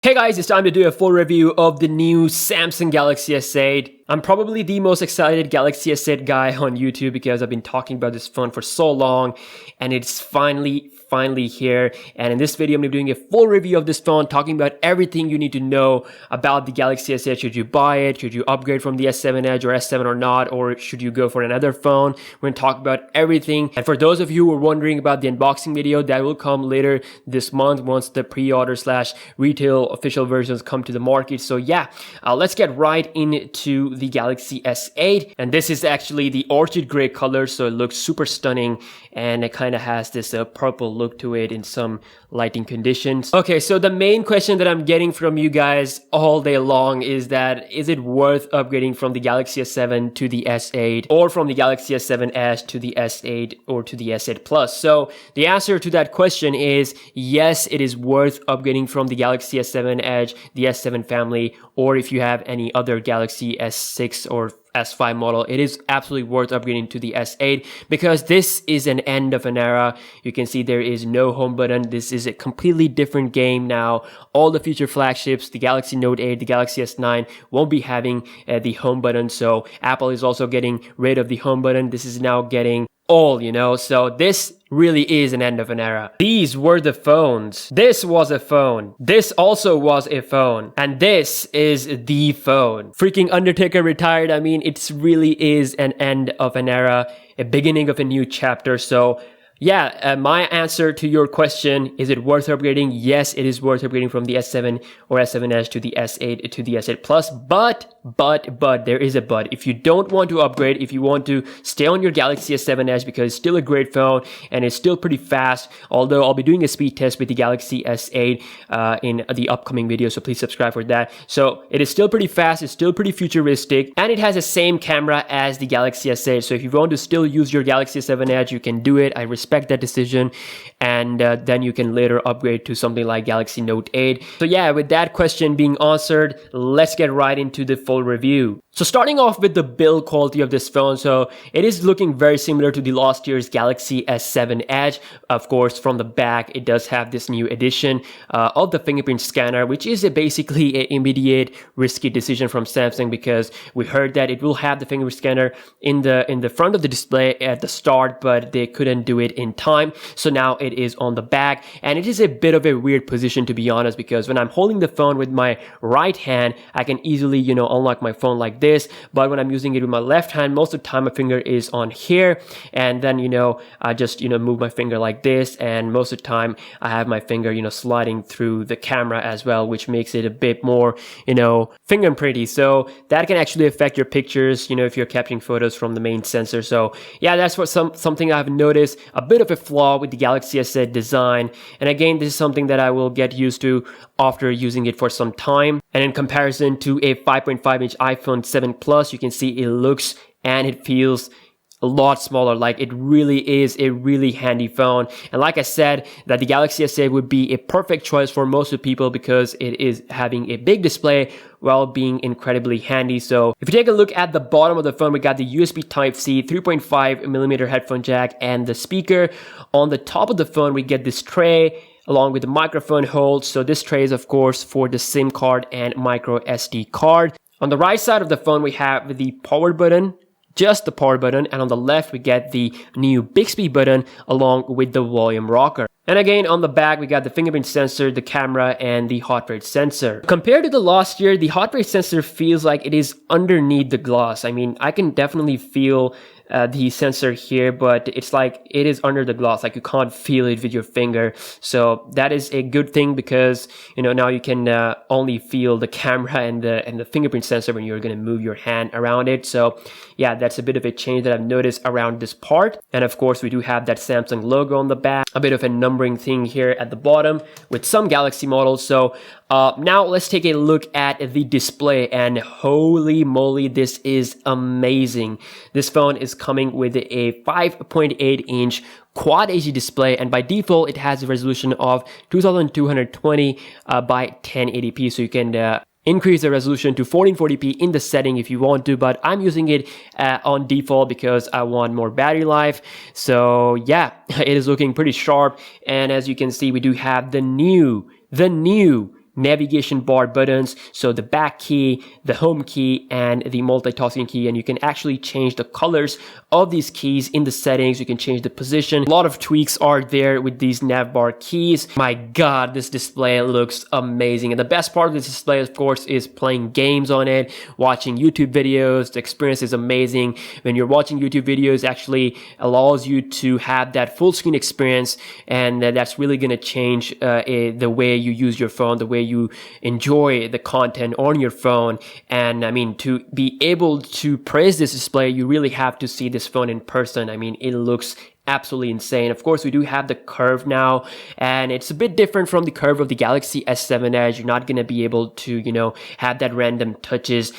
Hey guys, it's time to do a full review of the new Samsung Galaxy S8. I'm probably the most excited Galaxy S8 guy on YouTube because I've been talking about this phone for so long and it's finally here. And in this video, I'm going to be doing a full review of this phone, talking about everything you need to know about the Galaxy S8. Should you buy it? Should you upgrade from the S7 Edge or S7 or not? Or should you go for another phone? We're going to talk about everything. And for those of you who are wondering about the unboxing video, that will come later this month once the pre-order / retail official versions come to the market. So yeah, let's get right into the Galaxy S8. And this is actually the orchid gray color, so it looks super stunning and it kind of has this purple look to it in some lighting conditions. Okay, so the main question that I'm getting from you guys all day long is that, is it worth upgrading from the Galaxy S7 to the S8 or from the Galaxy S7 Edge to the S8 or to the S8 Plus? So the answer to that question is yes, it is worth upgrading from the Galaxy S7 Edge, the S7 family, or if you have any other Galaxy S6 or S5 model, it is absolutely worth upgrading to the S8 because this is an end of an era. You can see there is no home button. This is a completely different game now. All the future flagships, the Galaxy Note 8, the Galaxy S9 won't be having the home button. So Apple is also getting rid of the home button. This is now getting all, so this really is an end of an era. These were the phones. This was a phone. This also was a phone. And this is the phone. Freaking Undertaker retired. I mean, it really is an end of an era, a beginning of a new chapter. So yeah, my answer to your question, is it worth upgrading? Yes, it is worth upgrading from the S7 or S7 Edge to the S8 to the S8 Plus. But there is a but. If you don't want to upgrade, if you want to stay on your Galaxy S7 Edge because it's still a great phone and it's still pretty fast, although I'll be doing a speed test with the Galaxy S8 in the upcoming video, so please subscribe for that. So it is still pretty fast, it's still pretty futuristic, and it has the same camera as the Galaxy S8. So if you want to still use your Galaxy S7 Edge, you can do it. I respect that decision, and then you can later upgrade to something like Galaxy Note 8. So yeah, with that question being answered, let's get right into the full review. So starting off with the build quality of this phone, so it is looking very similar to the last year's Galaxy S7 Edge. Of course, from the back, it does have this new edition of the Fingerprint Scanner, which is basically an immediate risky decision from Samsung because we heard that it will have the Fingerprint Scanner in the front of the display at the start, but they couldn't do it in time. So now it is on the back, and it is a bit of a weird position, to be honest, because when I'm holding the phone with my right hand, I can easily, unlock my phone like this, but when I'm using it with my left hand, most of the time my finger is on here, and then I just move my finger like this, and most of the time I have my finger sliding through the camera as well, which makes it a bit more fingerprinty. So that can actually affect your pictures if you're capturing photos from the main sensor. So yeah, that's what something I've noticed, a bit of a flaw with the Galaxy S8 design. And again, this is something that I will get used to after using it for some time. And in comparison to a 5.5-inch iPhone 7 Plus, you can see it looks and it feels a lot smaller. Like, it really is a really handy phone. And like I said, that the Galaxy S8 would be a perfect choice for most of the people because it is having a big display while being incredibly handy. So if you take a look at the bottom of the phone, we got the USB Type-C 3.5mm headphone jack and the speaker. On the top of the phone, we get this tray along with the microphone hold. So this tray is of course for the SIM card and micro SD card. On the right side of the phone, we have the power button, just the power button, and on the left we get the new Bixby button along with the volume rocker. And again, on the back we got the fingerprint sensor, the camera, and the heart rate sensor. Compared to the last year, the heart rate sensor feels like it is underneath the glass. I mean, I can definitely feel the sensor here, but it's like it is under the glass, like you can't feel it with your finger. So that is a good thing because now you can only feel the camera and the fingerprint sensor when you're going to move your hand around it. So yeah, that's a bit of a change that I've noticed around this part. And of course, we do have that Samsung logo on the back, a bit of a numbering thing here at the bottom with some Galaxy models. So now let's take a look at the display, and holy moly, this is amazing. This phone is coming with a 5.8-inch Quad HD display, and by default it has a resolution of 2220 by 1080p, so you can increase the resolution to 1440p in the setting if you want to, but I'm using it on default because I want more battery life. So yeah, it is looking pretty sharp, and as you can see, we do have the new navigation bar buttons, so the back key, the home key, and the multitasking key, and you can actually change the colors of these keys in the settings. You can change the position. A lot of tweaks are there with these nav bar keys. My god, this display looks amazing, and the best part of this display, of course, is playing games on it, watching YouTube videos. The experience is amazing. When you're watching YouTube videos, it actually allows you to have that full screen experience, and that's really going to change the way you use your phone, the way you enjoy the content on your phone. And I mean, to be able to praise this display, you really have to see this phone in person. I mean, it looks absolutely insane. Of course, we do have the curve now, and it's a bit different from the curve of the Galaxy S7 Edge. You're not going to be able to, you know, have that random touches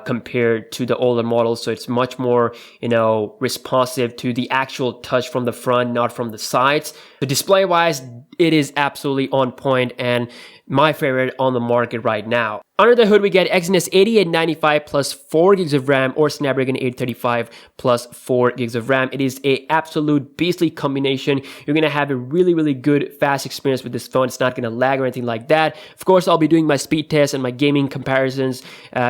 compared to the older models. So it's much more, you know, responsive to the actual touch from the front, not from the sides. So display wise, it is absolutely on point and my favorite on the market right now. Under the hood, we get Exynos 8895 plus 4 gigs of RAM or Snapdragon 835 plus 4 gigs of RAM. It is a absolute beastly combination. You're going to have a really good fast experience with this phone. It's not going to lag or anything like that. Of course, I'll be doing my speed tests and my gaming comparisons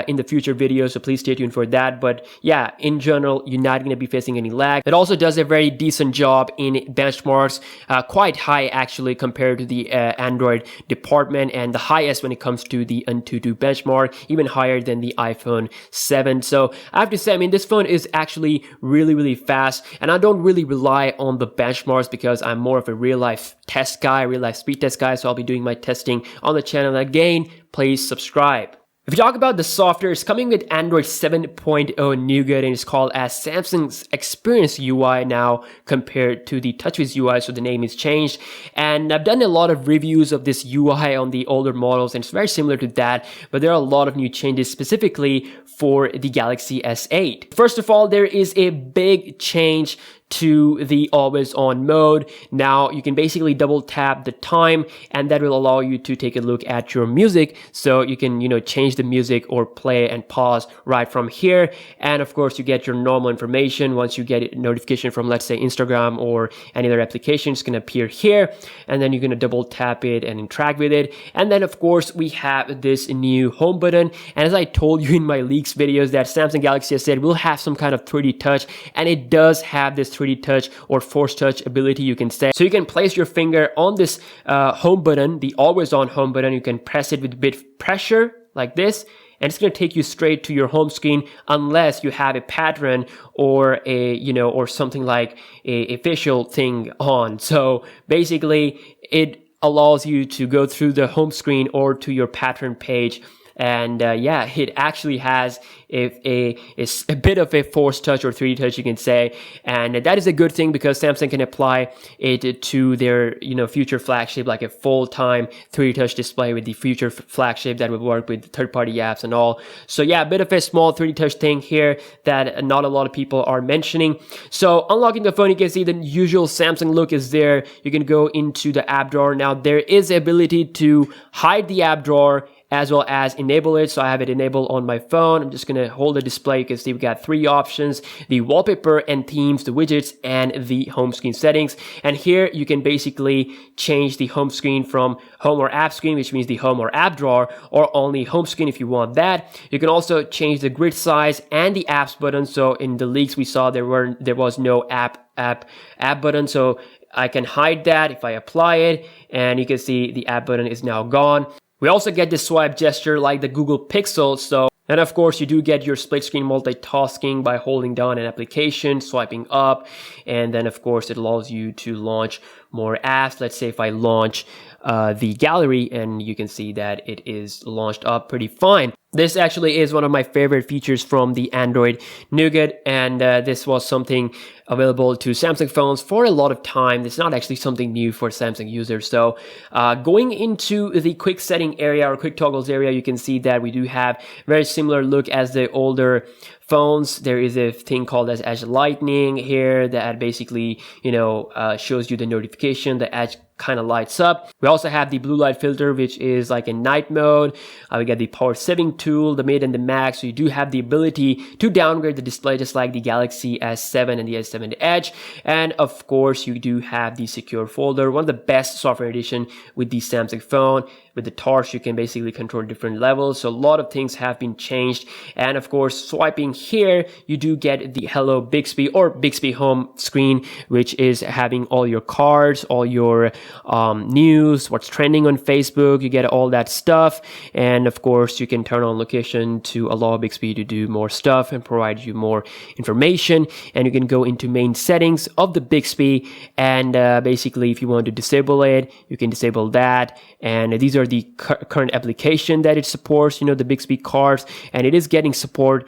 in the future videos, so please stay tuned for that. But yeah, in general, you're not going to be facing any lag. It also does a very decent job in benchmarks, quite high actually compared to the Android department, and the highest when it comes to the Antutu benchmark, even higher than the iPhone 7. So I have to say, I mean, this phone is actually really fast, and I don't really rely on the benchmarks because I'm more of a real life test guy, real life speed test guy. So I'll be doing my testing on the channel. Again, please subscribe. If you talk about the software, it's coming with Android 7.0 Nougat, and it's called as Samsung's Experience UI now compared to the TouchWiz UI, so the name is changed. And I've done a lot of reviews of this UI on the older models, and it's very similar to that, but there are a lot of new changes specifically for the Galaxy S8. First of all, there is a big change to the always on mode. Now you can basically double tap the time, and that will allow you to take a look at your music, so you can, you know, change the music or play and pause right from here. And of course, you get your normal information. Once you get a notification from, let's say, Instagram or any other application, it's going to appear here, and then you're going to double tap it and interact with it. And then of course, we have this new home button, and as I told you in my leaks videos, that Samsung Galaxy S8 will have some kind of 3D touch, and it does have this 3D touch or force touch ability, you can say. So you can place your finger on this home button, the always on home button. You can press it with a bit of pressure like this, and it's going to take you straight to your home screen, unless you have a pattern or a, you know, or something like a facial thing on. So basically, it allows you to go through the home screen or to your pattern page. And yeah, it actually has a bit of a force touch or 3D touch, you can say, and that is a good thing because Samsung can apply it to their, you know, future flagship, like a full-time 3D touch display with the future flagship that will work with third-party apps and all. So yeah, a bit of a small 3D touch thing here that not a lot of people are mentioning. So unlocking the phone, you can see the usual Samsung look is there. You can go into the app drawer. Now there is the ability to hide the app drawer as well as enable it. So I have it enabled on my phone. I'm just going to hold the display. You can see we got 3 options: the wallpaper and themes, the widgets, and the home screen settings. And here you can basically change the home screen from home or app screen, which means the home or app drawer, or only home screen if you want that. You can also change the grid size and the apps button. So in the leaks we saw there was no app button. So I can hide that if I apply it, and you can see the app button is now gone. We also get this swipe gesture like the Google Pixel. So, and of course, you do get your split screen multitasking by holding down an application, swiping up, and then of course it allows you to launch more apps. Let's say if I launch the gallery, and you can see that it is launched up pretty fine. This actually is one of my favorite features from the Android Nougat, and this was something available to Samsung phones for a lot of time. It's not actually something new for Samsung users. So going into the quick setting area or quick toggles area, you can see that we do have very similar look as the older phones. There is a thing called as Edge Lightning here that basically, you know, shows you the notification. The edge kind of lights up. We also have the blue light filter, which is like in night mode. We get the power saving tool, the mid and the max. So you do have the ability to downgrade the display just like the Galaxy S7 and the S7 Edge. And of course, you do have the secure folder, one of the best software edition with the Samsung phone. with the torch, you can basically control different levels. So a lot of things have been changed. And of course, swiping here, you do get the Hello Bixby or Bixby home screen, which is having all your cards, all your news, what's trending on Facebook. You get all that stuff. And of course, you can turn on location to allow Bixby to do more stuff and provide you more information. And you can go into main settings of the Bixby, and basically if you want to disable it, you can disable that. And these are the current application that it supports, you know, the Bixby cards, and it is getting support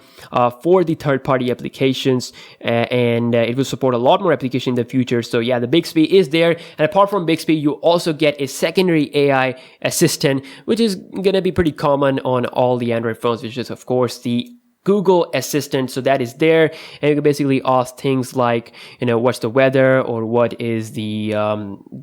for the third-party applications, and it will support a lot more application in the future. So yeah, the Bixby is there. And apart from Bixby, you also get a secondary AI assistant, which is gonna be pretty common on all the Android phones, which is of course the Google Assistant. So that is there, and you can basically ask things like, you know, what's the weather, or what is the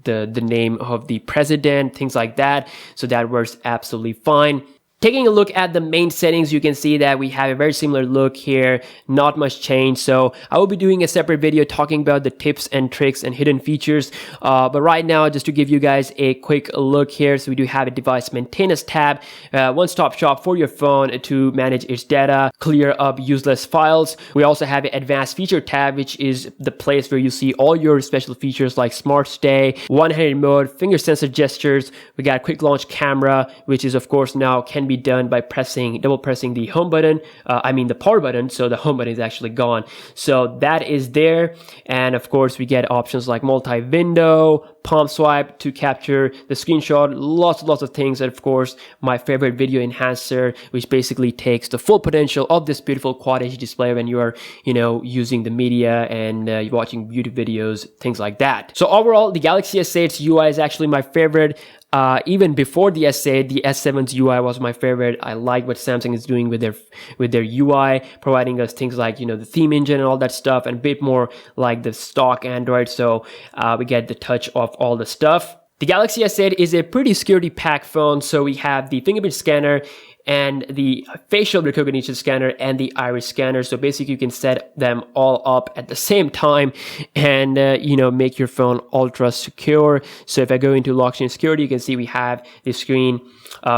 name of the president, things like that. So that works absolutely fine. Taking a look at the main settings, you can see that we have a very similar look here, not much change. So I will be doing a separate video talking about the tips and tricks and hidden features. But right now, just to give you guys a quick look here, so we do have a device maintenance tab, one-stop shop for your phone to manage its data, clear up useless files. We also have an advanced feature tab, which is the place where you see all your special features like smart stay, one-handed mode, finger sensor gestures. We got quick launch camera, which is of course now can be done by double pressing the home button, the power button, so the home button is actually gone. So that is there. And of course we get options like multi-window, palm swipe to capture the screenshot, lots of things. And of course my favorite video enhancer, which basically takes the full potential of this beautiful Quad HD display when you are, you know, using the media and you're watching YouTube videos, things like that. So overall, the Galaxy S8's UI is actually my favorite. Even before the S8, the S7's UI was my favorite. I like what Samsung is doing with their UI, providing us things like, you know, the theme engine and all that stuff, and a bit more like the stock Android. So we get the touch of all the stuff. The Galaxy S8 is a pretty security packed phone. So we have the fingerprint scanner and the facial recognition scanner and the iris scanner. So basically you can set them all up at the same time and you know, make your phone ultra secure. So if I go into lock screen security, you can see we have the screen,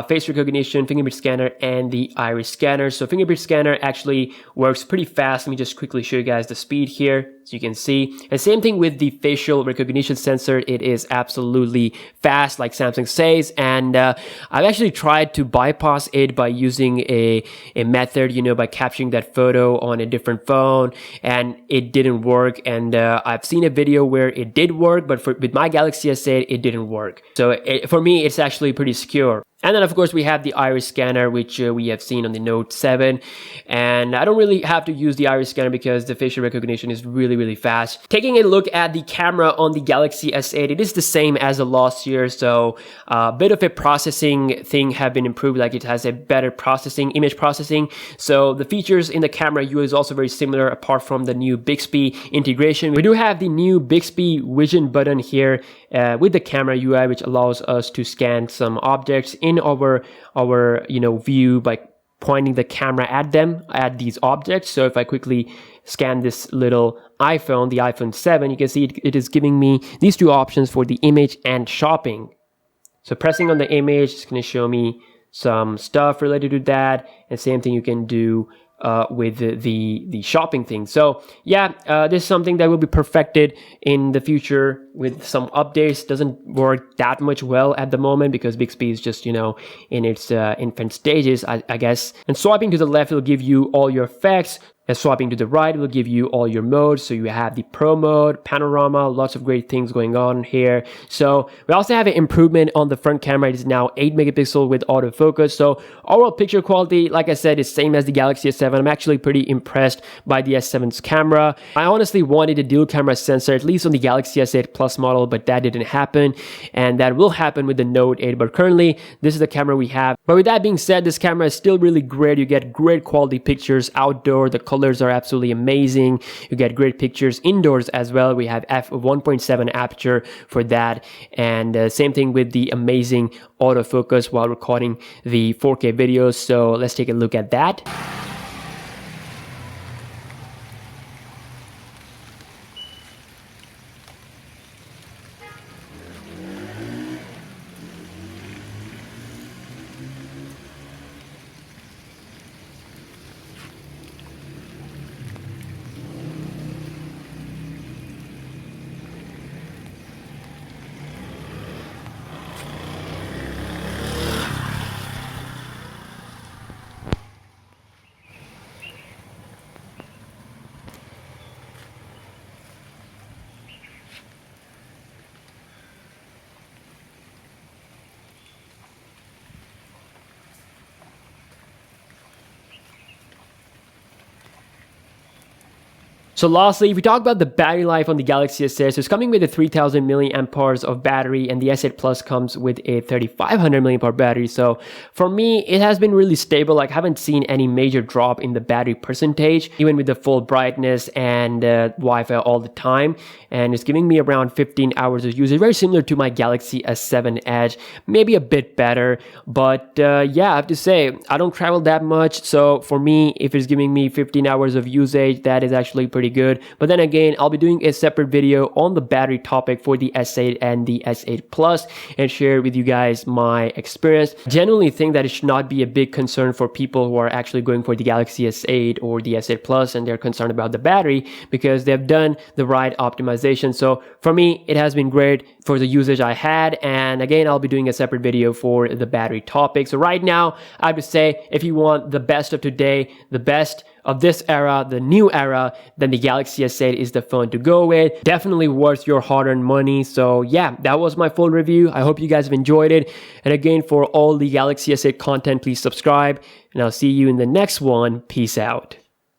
face recognition, fingerprint scanner, and the iris scanner. So fingerprint scanner actually works pretty fast. Let me just quickly show you guys the speed here, so you can see. And same thing with the facial recognition sensor. It is absolutely fast, like Samsung says. And I've actually tried to bypass it by using a method, you know, by capturing that photo on a different phone, and it didn't work. And I've seen a video where it did work, but with my Galaxy S8, it didn't work. So for me, it's actually pretty secure. And then of course we have the iris scanner, which we have seen on the Note 7, and I don't really have to use the iris scanner because the facial recognition is really fast. Taking a look at the camera on the Galaxy S8, it is the same as the last year, so a bit of a processing thing have been improved, like it has a better image processing. So the features in the camera UI is also very similar, apart from the new Bixby integration. We do have the new Bixby vision button here with the camera UI, which allows us to scan some objects in our you know, view by pointing the camera at these objects. So if I quickly scan this little iPhone, the iPhone 7, you can see it is giving me these two options for the image and shopping. So pressing on the image is going to show me some stuff related to that, and same thing you can do with the shopping thing. So yeah, this is something that will be perfected in the future with some updates. Doesn't work that much well at the moment because Bixby is just, you know, in its infant stages, I guess. And swiping to the left will give you all your effects. And swiping to the right will give you all your modes. So you have the Pro mode, panorama, lots of great things going on here. So we also have an improvement on the front camera. It is now 8 megapixel with autofocus. So overall picture quality, like I said, is same as the Galaxy S7. I'm actually pretty impressed by the S7's camera. I honestly wanted a dual camera sensor, at least on the Galaxy S8 Plus model, but that didn't happen. And that will happen with the Note 8. But currently, this is the camera we have. But with that being said, this camera is still really great. You get great quality pictures outdoor. The colors are absolutely amazing. You get great pictures indoors as well. We have f1.7 aperture for that, and same thing with the amazing autofocus while recording the 4K videos. So let's take a look at that. So lastly, if we talk about the battery life on the Galaxy S8, so it's coming with a 3000 milliamp hours of battery, and the S8 Plus comes with a 3500 milliamp hour battery. So for me, it has been really stable. Like, I haven't seen any major drop in the battery percentage, even with the full brightness and Wi-Fi all the time. And it's giving me around 15 hours of usage, very similar to my Galaxy S7 Edge, maybe a bit better. But yeah, I have to say, I don't travel that much. So for me, if it's giving me 15 hours of usage, that is actually pretty good. But then again, I'll be doing a separate video on the battery topic for the S8 and the S8 Plus and share with you guys my experience. Genuinely think that it should not be a big concern for people who are actually going for the Galaxy S8 or the S8 Plus and they're concerned about the battery, because they've done the right optimization. So for me, it has been great for the usage I had. And again, I'll be doing a separate video for the battery topic. So right now, I have to say, if you want the best of today, the best of this era, the new era, then the Galaxy S8 is the phone to go with. Definitely worth your hard-earned money. So yeah, that was my full review. I hope you guys have enjoyed it. And again, for all the Galaxy S8 content, please subscribe. And I'll see you in the next one. Peace out.